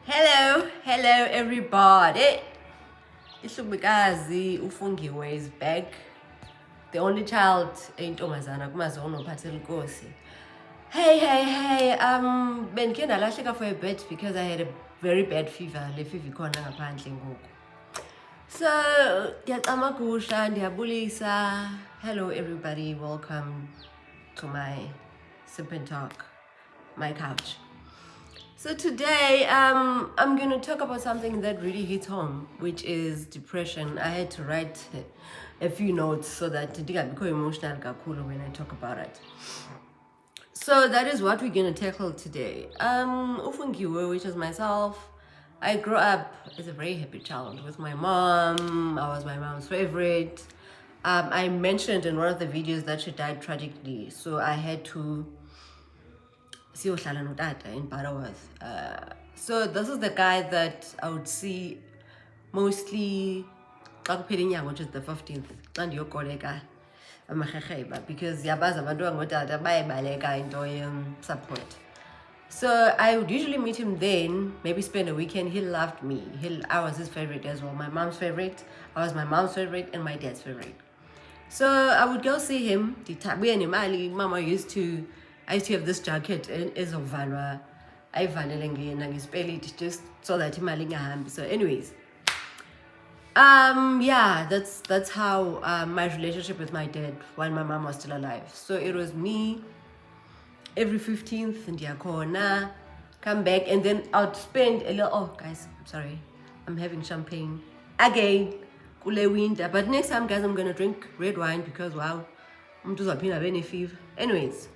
Hello everybody. Ihlubikazi ufungiwe is back. The only child eyintombazana kumazono ophathela inkosi. Hey, bengike ndalahleka for a bit because I had a very bad fever. Le fever ikhona ngaphandle ngoku. So, ngiyacama kusha, ndiyabulisa. Hello everybody, welcome to my sip and talk, my couch. So today, I'm going to talk about something that really hits home, which is depression. I had to write a few notes so that I become emotional when I talk about it. So that is what we're going to tackle today. Ufungiwe, which is myself. I grew up as a very happy child with my mom. I was my mom's favorite. I mentioned in one of the videos that she died tragically, so I had to siyohlala notata in Butterworth. So this is the guy that I would see mostly which is the 15th and yokoleka because yabazi abantu bangotata bayayibaleka into support. So I would usually meet him then, maybe spend a weekend. He loved me. I was his favorite as well. My mom's favorite. I was my mom's favorite and my dad's favorite. So I would go see him. Mama I used to have this jacket and ezovalwa ayivalele ngena ngisipeli just so that imali ingahambi. So anyways, yeah, that's how my relationship with my dad while my mom was still alive. So it was me every 15th ndiyakhona, come back, and then I'd spend a little. Oh guys, I'm sorry, I'm having champagne again kule winter, but next time guys I'm gonna drink red wine because wow, umuntu uzaphinda abe ne-fever. Anyways,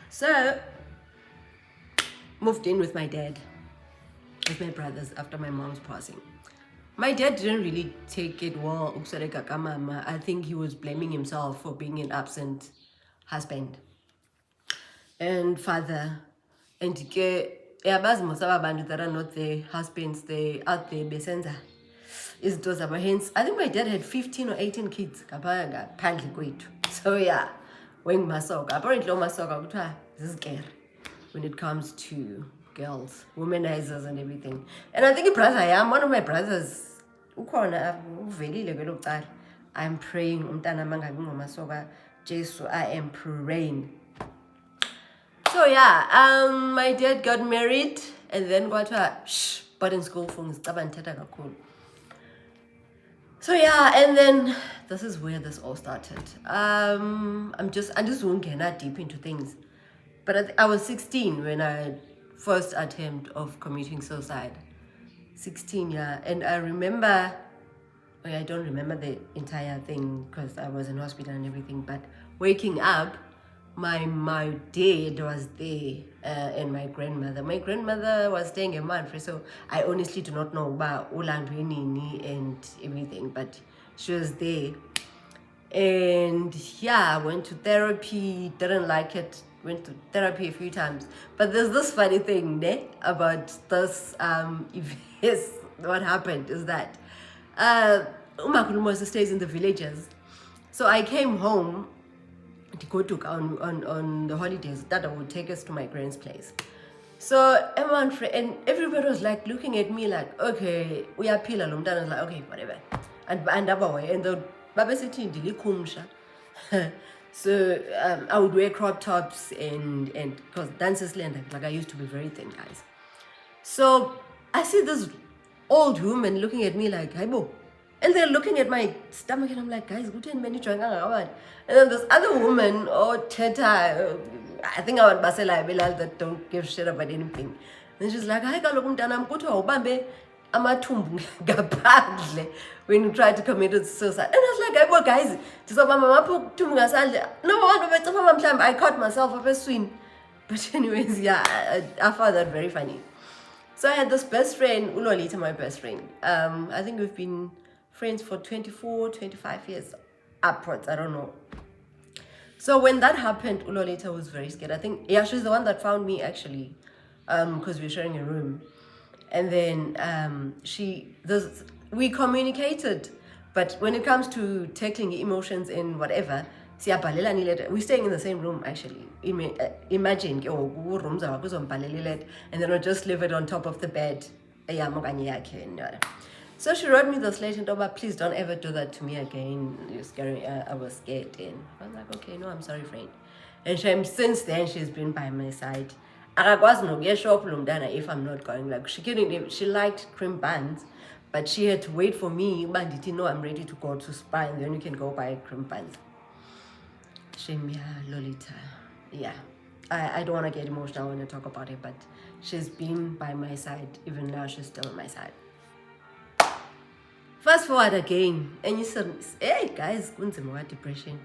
so moved in with my dad, with my brothers after my mom's passing. My dad didn't really take it well. I think he was blaming himself for being an absent husband and father. And most of abantu that are not their husbands, they out there besenza is those of hence. I think my dad had 15 or 18 kids. So yeah, when masoka, apparently masoka this is scary when it comes to girls, womanizers and everything. And I think one of my brothers. I'm praying. I am praying. So yeah, my dad got married and then but in school for so yeah, and then this is where this all started. I just won't get that deep into things. But I was 16 when I first attempt of committing suicide. 16, yeah. And I remember, I don't remember the entire thing because I was in hospital and everything, but waking up, my dad was there and my grandmother. My grandmother was staying in Manfred, so I honestly do not know about Ulandwini and everything, but she was there. And yeah, I went to therapy, didn't like it, went to therapy a few times. But there's this funny thing about this yes, what happened is that Umakulumosa stays in the villages. So I came home to go to on the holidays. Dada would take us to my grand's place. So and everybody was like looking at me like, okay, we are pila lumdana. I was like, okay, whatever. And the Baba sitting kumsha. So I would wear crop tops and because dances land like I used to be very thin, guys. So I see this old woman looking at me like, hi bo. And they're looking at my stomach and I'm like, guys, good and many trying. And then this other woman, Teta, I think I would Basela Bilal that don't give shit about anything. And she's like, hi kalokum tanam kuto ubambe amathumbu ngaphandle when you try to commit suicide. And I was like, well, guys, no, I caught myself up a swing. But anyways, yeah, I found that very funny. So I had this best friend, Ulolita, my best friend. I think we've been friends for 24, 25 years upwards, I don't know. So when that happened, Ulolita was very scared. I think, yeah, she's the one that found me actually, because we were sharing a room. And then we communicated, but when it comes to tackling emotions and whatever, we're staying in the same room actually. Imagine rooms and then we'll just leave it on top of the bed. So she wrote me this letter and told me, please don't ever do that to me again. You're scaring. I was scared. And I was like, okay, no, I'm sorry, friend. And since then, she's been by my side. I wasn't if I'm not going. Like she liked cream buns, but she had to wait for me. But did you know I'm ready to go to Spa, and then you can go buy cream buns. Shemia Lolita. Yeah. I don't want to get emotional when I talk about it, but she's been by my side. Even now, she's still on my side. Fast forward again, and you said, hey guys, depression.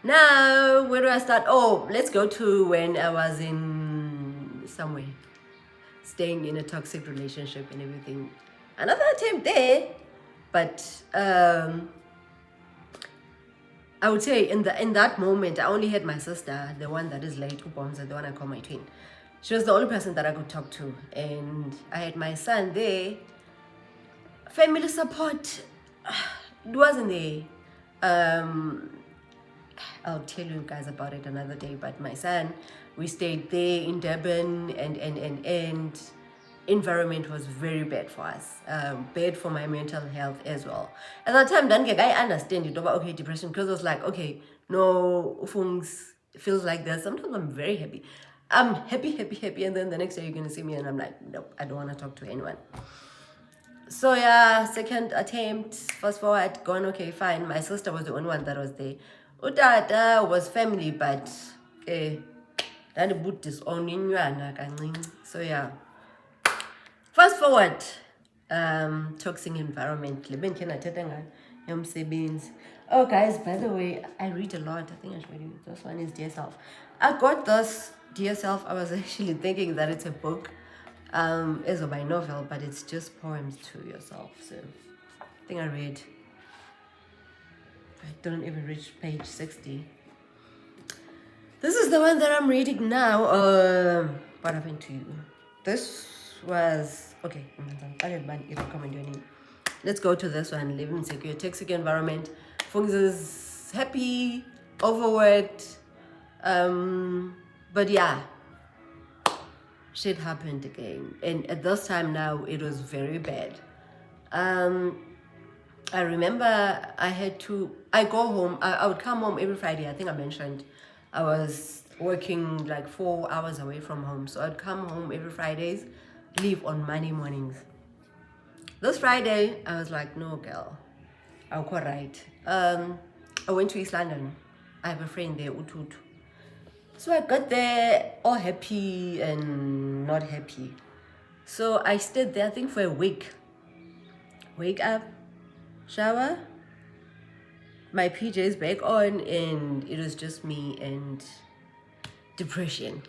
Now, where do I start? Oh, let's go to when I was in somewhere, staying in a toxic relationship and everything. Another attempt there, but I would say in that moment, I only had my sister, the one that is late, who bombs, the one I call my twin. She was the only person that I could talk to, and I had my son there. Family support, it wasn't there. I'll tell you guys about it another day. But my son, we stayed there in Durban, and environment was very bad for us, bad for my mental health as well. At that time, I understand it about okay depression, because I was like, okay, no things feels like that. Sometimes I'm very happy. I'm happy, and then the next day you're gonna see me and I'm like, nope, I don't want to talk to anyone. So yeah, second attempt, fast forward, gone, okay, fine. My sister was the only one that was there. Utata was family, but that put this on in. So yeah. Fast forward, toxic environment. Oh guys, by the way, I read a lot. I think I showed you. This one is Dear Self. I got this Dear Self. I was actually thinking that it's a book. It's a novel, but it's just poems to yourself. So I think I don't even reach page 60. This is the one that I'm reading now. What happened to you? This was okay. I recommend your name. Let's go to this one. Live in secure, toxic environment. Fungs is happy, overworked. But yeah, shit happened again, and at this time now it was very bad. I remember I go home, I would come home every Friday. I think I mentioned I was working like 4 hours away from home, so I'd come home every Fridays, leave on Monday mornings. This Friday I was like, no girl, I'll go right. I went to East London. I have a friend there, Ntuta. So I got there all happy and not happy. So I stayed there, I think, for a week. Wake up, shower, my PJs back on, and it was just me and depression.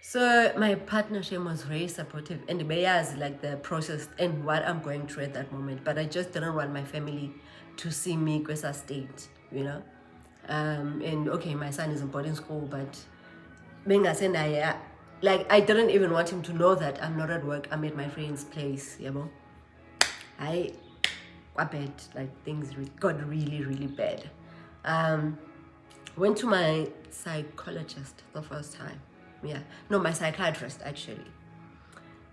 So my partner, Shem, was very supportive, and the is like the process and what I'm going through at that moment. But I just didn't want my family to see me Kwesa state, you know. And okay, my son is in boarding school, but like I didn't even want him to know that I'm not at work. I'm at my friend's place, you know. I bad, like things got really bad. Went to my psychologist the first time. Yeah, no, my psychiatrist actually.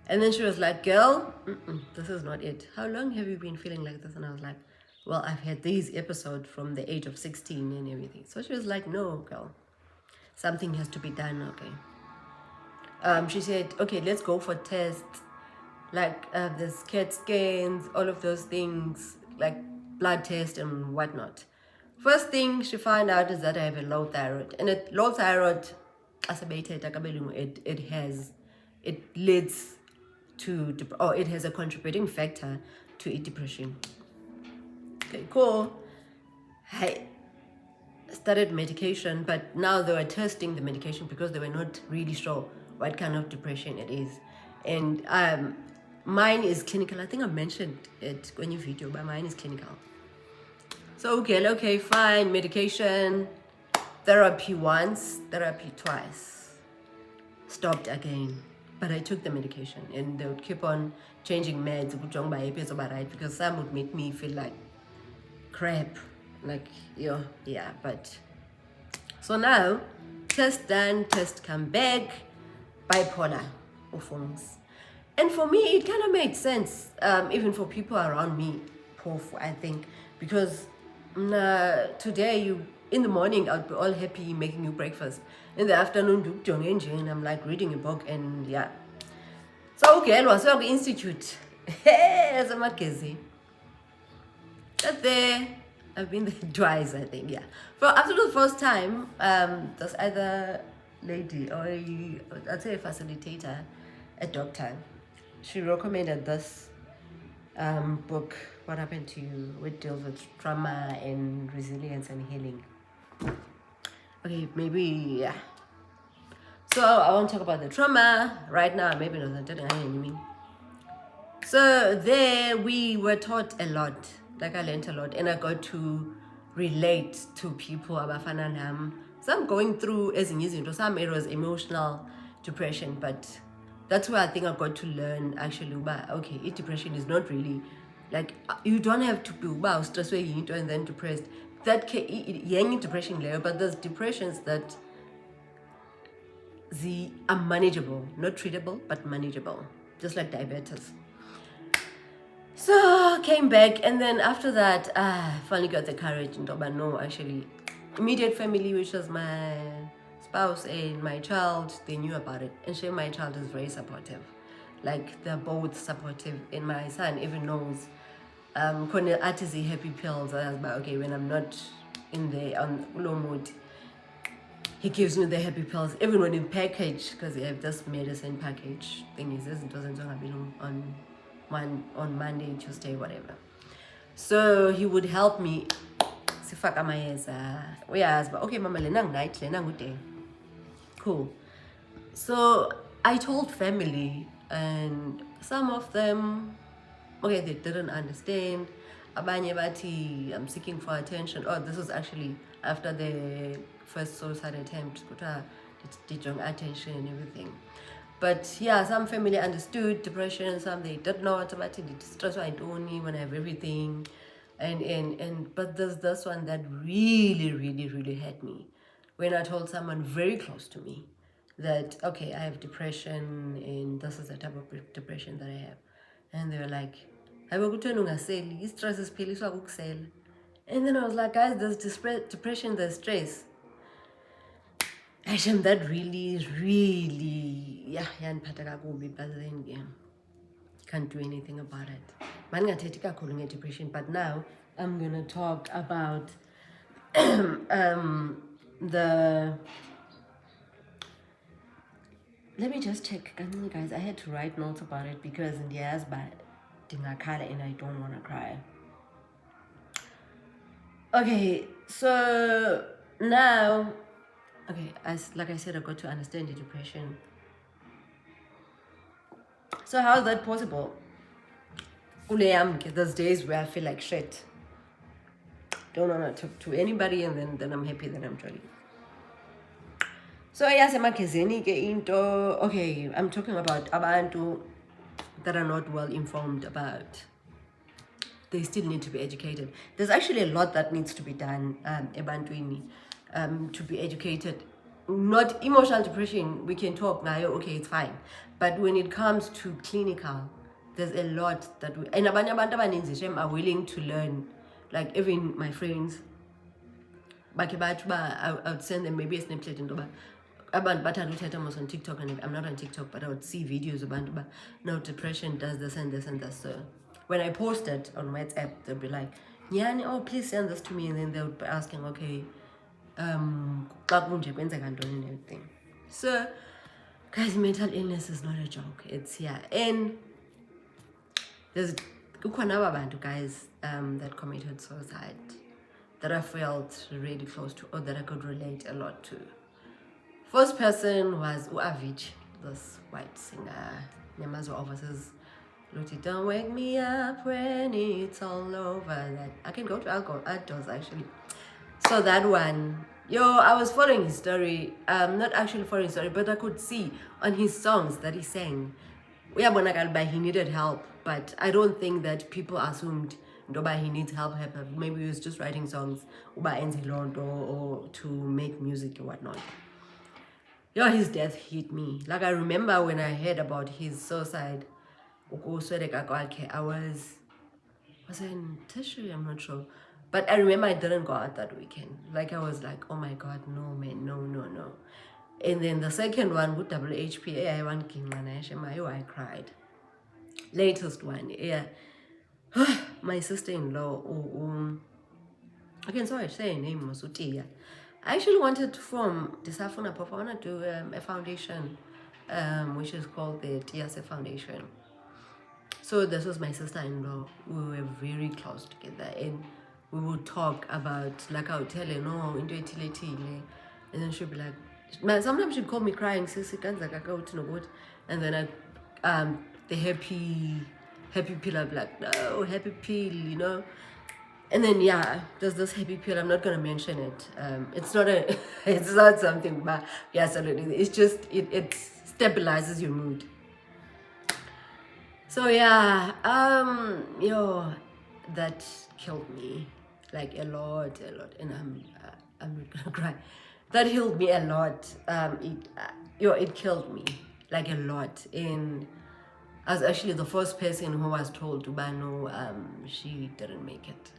And then she was like, girl, this is not it. How long have you been feeling like this? And I was like, well, I've had these episodes from the age of 16 and everything. So she was like, no, girl, something has to be done, okay. She said, okay, let's go for tests, like the CAT scans, all of those things, like blood tests and whatnot. First thing she found out is that I have a low thyroid. And a low thyroid, it leads to, or it has a contributing factor to depression. Okay, cool. I started medication, but now they were testing the medication because they were not really sure what kind of depression it is. And mine is clinical. I think I mentioned it in your video, but mine is clinical. So okay, fine. Medication, therapy once, therapy twice. Stopped again. But I took the medication, and they would keep on changing meds because some would make me feel like crap, Like, yeah, but so now test done, test come back, bipolar phones. And for me it kind of made sense, even for people around me, I think, because today in the morning I'll be all happy making you breakfast, in the afternoon and I'm like reading a book, and yeah. So okay, was so institute as a magazine. But there, I've been there twice, I think, yeah. For after the first time, there's either lady or I'd say a facilitator, a doctor. She recommended this book, What Happened to You, which deals with trauma and resilience and healing. Okay, maybe, yeah. So I won't talk about the trauma right now, maybe not. So there we were taught a lot, like I learned a lot, and I got to relate to people abafana nam. Some going through ezinye, some it was emotional depression, but that's where I think I got to learn actually about, okay, depression is not really like, you don't have to be stressed and then depressed. That young depression layer, but there's depressions that they are manageable, not treatable, but manageable, just like diabetes. So came back, and then after that, finally got the courage and but no, actually, immediate family, which was my spouse and my child, they knew about it, and my child is very supportive. Like, they're both supportive, and my son even knows. Happy pills. I was like, okay, when I'm not in the low mood, he gives me the happy pills, even when in package, because they have this medicine package thing. He says it doesn't have on Monday, Tuesday, whatever. So he would help me. Sifaka mayeza. But okay, mama, lenang night, lenang day. Cool. So I told family, and some of them, okay, they didn't understand. Abanye bati, I'm seeking for attention. Oh, this was actually after the first suicide attempt. Did attention and everything. But yeah, some family understood depression, some they did not. But it stress I don't need when I have everything. But there's this one that really, really, really hurt me. When I told someone very close to me that, okay, I have depression and this is the type of depression that I have. And they were like, stress is pill. And then I was like, guys, there's depression, there's stress. Actually, that really, yeah, but then yeah, can't do anything about it. Man, I take a depression, but now I'm gonna talk about the. Let me just check, guys. I had to write notes about it because in the ass, but and I don't want to cry. Okay, so now. Okay, like I said, I got to understand the depression. So how is that possible? There's days where I feel like shit. Don't want to talk to anybody, and then I'm happy that I'm jolly. So yes, okay, I'm talking about abantu that are not well informed about. They still need to be educated. There's actually a lot that needs to be done, ebantwini. To be educated. Not emotional depression, we can talk now, okay, it's fine. But when it comes to clinical, there's a lot that we, and abanye abantu abaninzi are willing to learn. Like, even my friends, I would send them maybe a snapchat into abantu bathi on TikTok, and I'm not on TikTok, but I would see videos about no, depression does this and this and this. So when I post it on WhatsApp, they'll be like, Nyani, oh, please send this to me, and then they'll be asking, okay, everything. So guys, mental illness is not a joke. It's here, and there's guys that committed suicide that I felt really close to, or that I could relate a lot to. First person was Avicii, this white singer. Nyamazo overseas, Luti, don't wake me up when it's all over. That I can go to outdoors actually. So that one, I was following his story. Not actually following his story, but I could see on his songs that he sang. He needed help, but I don't think that people assumed Ndoba he needs help. Maybe he was just writing songs or to make music or whatnot. Yeah, his death hit me. Like I remember when I heard about his suicide, I was in tertiary, I'm not sure. But I remember I didn't go out that weekend. Like I was like, oh my god, no man, no. And then the second one with WHP, I cried. Latest one, yeah. My sister-in-law, I can sorry say her name was Utia. I actually wanted to form Disafuna Pop. I want to do a foundation, which is called the TSA Foundation. So this was my sister-in-law. We were very close together, and we would talk about, like I would tell her, no, into utility, and then she'd be like, man, sometimes she'd call me crying, sissy, and then the happy pill, I'd be like, no, happy pill, And then yeah, there's this happy pill. I'm not gonna mention it. It's not it's not something, but yeah, absolutely. It's just it stabilizes your mood. So yeah, that killed me like a lot, and I'm not gonna cry. That healed me a lot. It killed me like a lot, and I was actually the first person who was told to buy no. She didn't make it.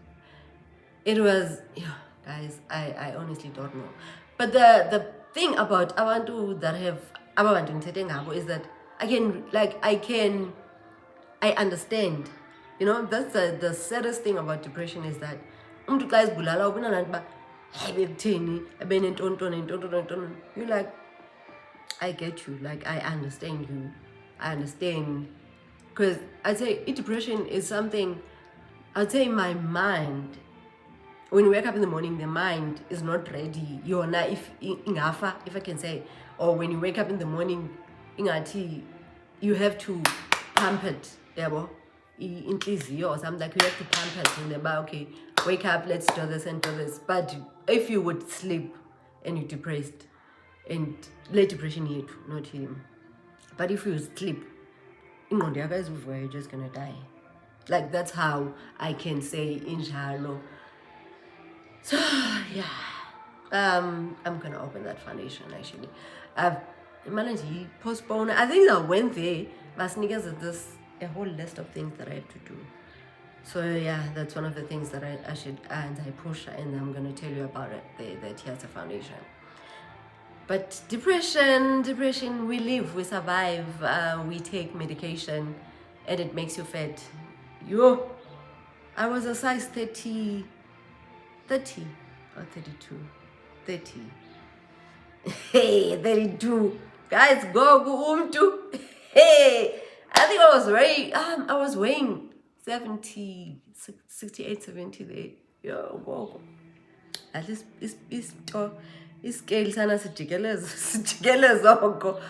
It was, guys, I honestly don't know. But the thing about abantu that have abantu ngithethe is that I understand. That's the saddest thing about depression is that umuntu xa ezibulala ubona nabantu ba hey bekutheni ebenentontoni you're like, I get you, like I understand you. I understand, because I'd say depression is something, I'd say my mind, when you wake up in the morning, the mind is not ready. You're not, if I can say, or when you wake up in the morning, you have to pump it, or something, like you have to pump it, and about, okay, wake up, let's do this and do this. But if you would sleep and you're depressed, and let depression hit, not him. But if you sleep, you're just gonna die. Like that's how I can say inshallah. So yeah, I'm gonna open that foundation actually. I've managed to postpone. I think I went there, but sneakers is a whole list of things that I have to do. So yeah, that's one of the things that I should, and I push, and I'm gonna tell you about it, the Theatre Foundation. But depression, we live, we survive, we take medication, and it makes you fat. I was a size 30 or 32. 30. Hey, 32. Guys, go Hey, I think I was weighing 70, 68, 70 there. Go. At least scale sana sijikeleza oko.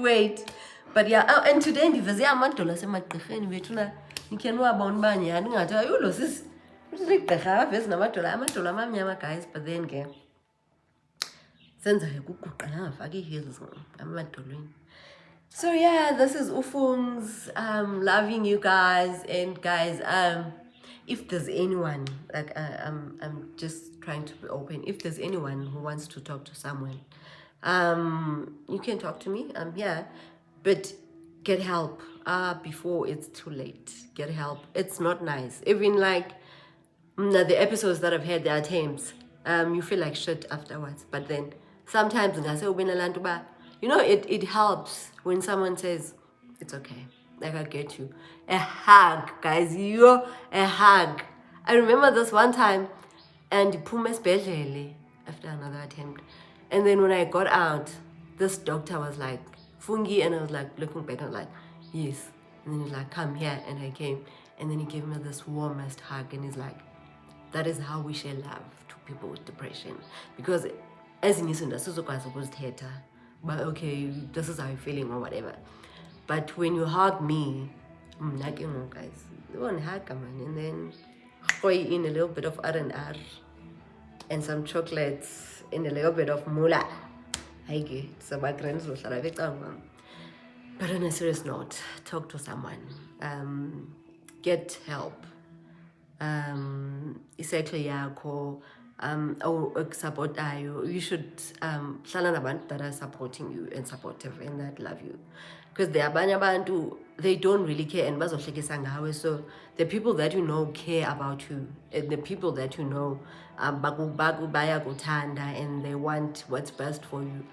Wait. But yeah, and today ndiveze amadolo asemagqirheni bethuna nikenwabona uba nyhani ngathi ayulo sisi ligqirha avezi namadolo amamnyama, guys. But then ke senzayo kuguqa angafaki ii-heels amadolweni. So yeah, this is Ufun's loving you guys, and guys, if there's anyone, like I'm just trying to be open, if there's anyone who wants to talk to someone, you can talk to me. I'm here, but get help before it's too late. Get help. It's not nice. Even like the episodes that I've had, there are times you feel like shit afterwards, but then sometimes it helps when someone says it's okay, like I get you. A hug, guys, a hug. I remember this one time, and after another attempt, and then when I got out, this doctor was like fungi, and I was like looking back, and like yes, and then he's like, come here, and I came, and then he gave me this warmest hug, and he's like, that is how we share love to people with depression, because as in theater, but okay, this is how you're feeling or whatever. But when you hug me, guys, you won't hug man, and then in a little bit of R&R and some chocolates and a little bit of mula. So my friends will start. But on a serious note, talk to someone. Get help. isekle yakho ekusapotayo, you should hlala nabantu that are supporting you and supportive and that love you, because there are abanye abantu, they don't really care and bazohlekisa ngawe. So the people that you know care about you, and the people that you know bayakuthanda and they want what's best for you,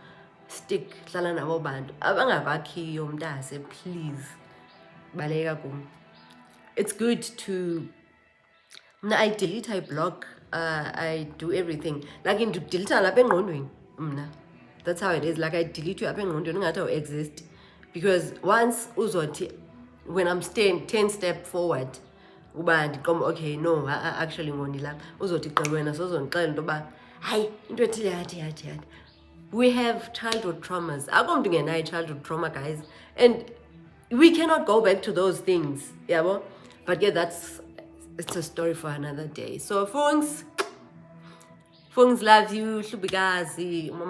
stick, hlala nabo bantu. Abangavakhiyo mntase, please baleka kum. It's good to I delete, I block, I do everything. Like into delete lapha engqondweni mna. That's how it is. Like I delete you apha engqondweni ungathi exist, because once uzothi, when I'm staying 10 step forward, uba ndiqomba okay no actually ngoni lapha, uzothi gqi wena sozondixelela into yoba hayi into ethile yathi. We have childhood traumas. Akho mntu ngenayo childhood trauma, guys, and we cannot go back to those things, yabo. But yeah, it's a story for another day. So Fungs love you, Hlubikazi, Mama.